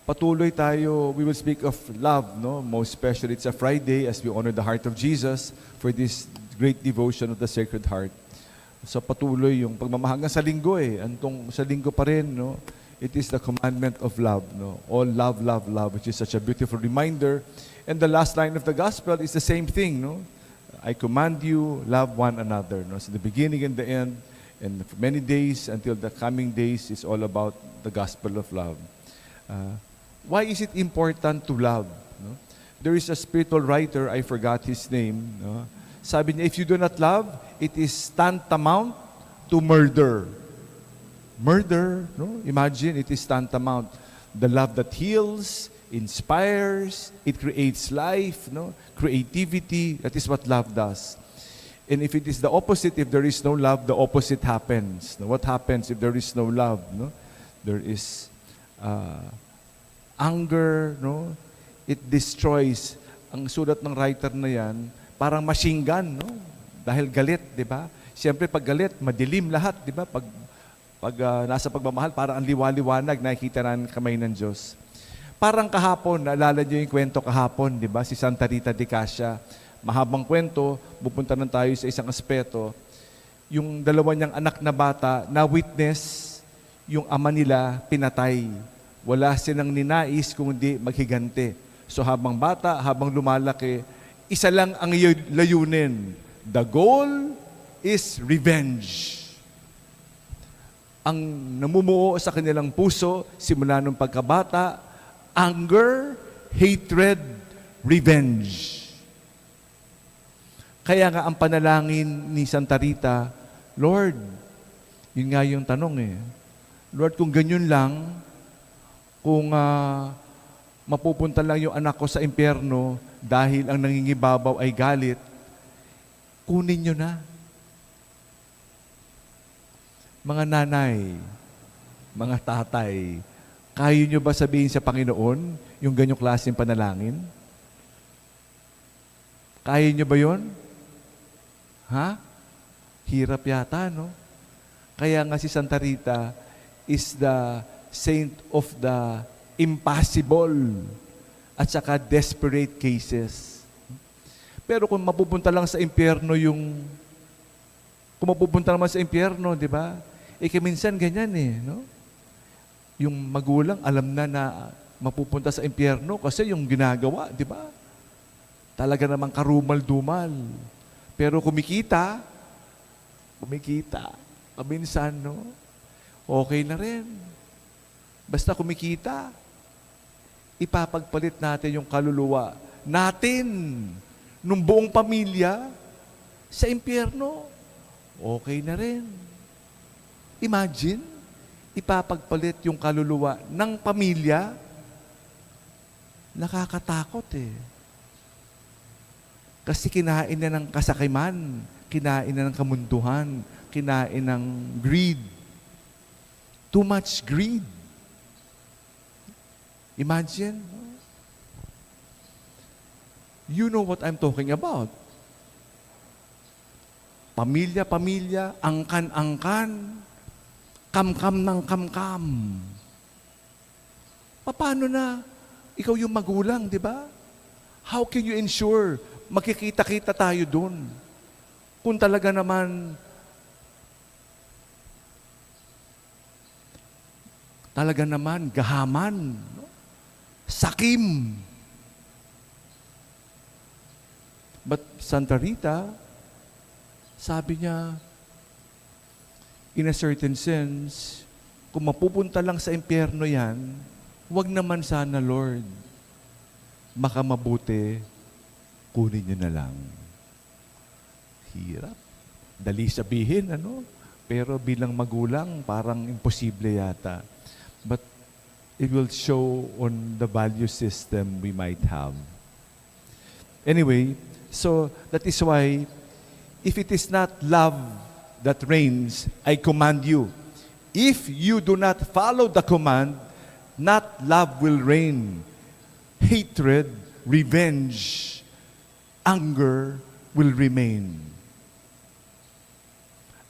Patuloy tayo, we will speak of love, no? Most especially it's a Friday as we honor the heart of Jesus for this great devotion of the Sacred Heart. So patuloy yung pagmamahal hanggang sa linggo antong sa linggo pa rin, no? It is the commandment of love, no? All love, love, love, which is such a beautiful reminder. And the last line of the gospel is the same thing, no? I command you, love one another, no? So the beginning and the end, and for many days until the coming days is all about the gospel of love. Why is it important to love? No? There is a spiritual writer, I forgot his name. No? Sabi niya, if you do not love, it is tantamount to murder. Murder, no? Imagine, it is tantamount. The love that heals, inspires, it creates life, no? Creativity, that is what love does. And if it is the opposite, if there is no love, the opposite happens. No? What happens if there is no love? No? There is anger, no? It destroys. Ang sulat ng writer na yan, parang machine gun, no? Dahil galit, di ba? Siyempre, pag galit, madilim lahat, di ba? Pag nasa pagmamahal, parang ang liwaliwanag, nakikita na ang kamay ng Diyos. Parang kahapon, naalala niyo yung kwento kahapon, di ba? Si Santa Rita de Casia. Mahabang kwento, pupunta na tayo sa isang aspeto. Yung dalawa niyang anak na bata, na witness, yung ama nila pinatay. Wala silang ninais kung hindi maghigante. So habang bata, habang lumalaki, isa lang ang layunin. The goal is revenge. Ang namumuo sa kanilang puso, simula nung pagkabata, anger, hatred, revenge. Kaya nga ang panalangin ni Santa Rita, Lord, yun nga yung tanong Lord, kung ganyan lang, kung mapupunta lang yung anak ko sa impyerno dahil ang nangingibabaw ay galit, kunin nyo na. Mga nanay, mga tatay, kaya nyo ba sabihin sa Panginoon yung ganyong klaseng panalangin? Kaya nyo ba yun? Ha? Hirap yata, no? Kaya nga si Santa Rita is the saint of the impossible at saka desperate cases. Pero kung mapupunta lang sa impyerno kung mapupunta naman sa impyerno, di ba? Minsan ganyan no? Yung magulang alam na mapupunta sa impyerno kasi yung ginagawa, di ba? Talaga namang karumal-dumal. Pero kumikita, minsan, no? Okay na rin. Basta kumikita, ipapagpalit natin yung kaluluwa natin, nung buong pamilya, sa impyerno. Okay na rin. Imagine, ipapagpalit yung kaluluwa ng pamilya. Nakakatakot Kasi kinain na ng kasakiman, kinain na ng kamunduhan, kinain ng greed. Too much greed. Imagine. You know what I'm talking about. Pamilya-pamilya, angkan-angkan, kam-kam ng kam-kam. Paano na? Ikaw yung magulang, di ba? How can you ensure makikita-kita tayo dun? Kung talaga naman gahaman, no? Sakim. But Santa Rita, sabi niya, in a certain sense, kung mapupunta lang sa impyerno yan, wag naman sana, Lord. Baka mabuti, kunin niyo na lang. Hirap. Dali sabihin, Pero bilang magulang, parang imposible yata. But it will show on the value system we might have. Anyway, so that is why, if it is not love that reigns, I command you. If you do not follow the command, not love will reign. Hatred, revenge, anger will remain.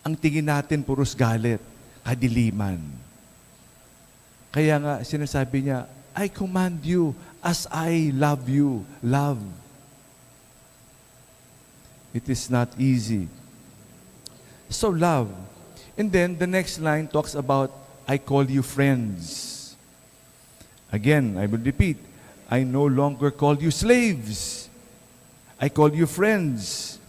Ang tingin natin puros galit, kadiliman. Kaya nga sinasabi niya, I command you as I love you. Love. It is not easy. So love. And then the next line talks about, I call you friends. Again, I will repeat, I no longer call you slaves. I call you friends.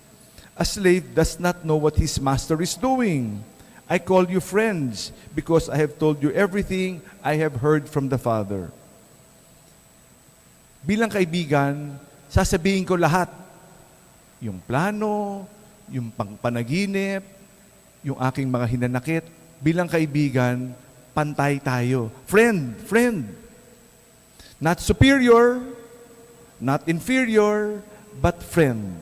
A slave does not know what his master is doing. I call you friends because I have told you everything I have heard from the Father. Bilang kaibigan, sasabihin ko lahat. Yung plano, yung panaginip, yung aking mga hinanakit. Bilang kaibigan, pantay tayo. Friend. Not superior, not inferior, but friend.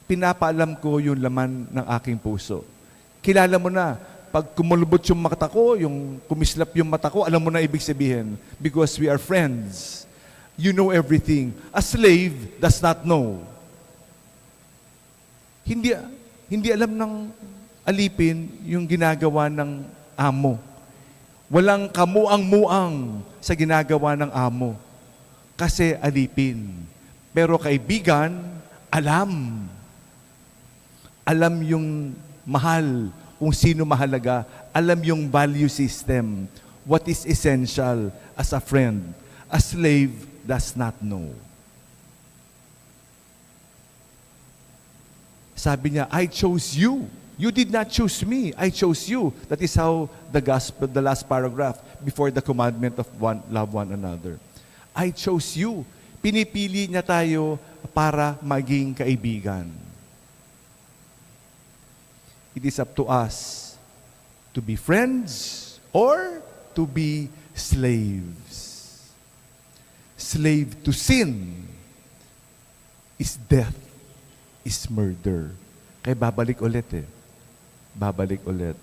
Pinapaalam ko yung laman ng aking puso. Kilala mo na, pag kumulubot yung mata ko, yung kumislap yung mata ko, alam mo na ibig sabihin. Because we are friends. You know everything. A slave does not know. Hindi alam ng alipin yung ginagawa ng amo. Walang kamuang-muang sa ginagawa ng amo. Kasi alipin. Pero kaibigan, alam. Alam yung mahal, kung sino mahalaga. Alam yung value system. What is essential as a friend. A slave does not know. Sabi niya, I chose you. You did not choose me. I chose you. That is how the gospel, the last paragraph, before the commandment of love one another. I chose you. Pinipili niya tayo para maging kaibigan. It is up to us to be friends or to be slaves. Slave to sin is death, is murder. Kaya babalik ulit. Babalik ulit.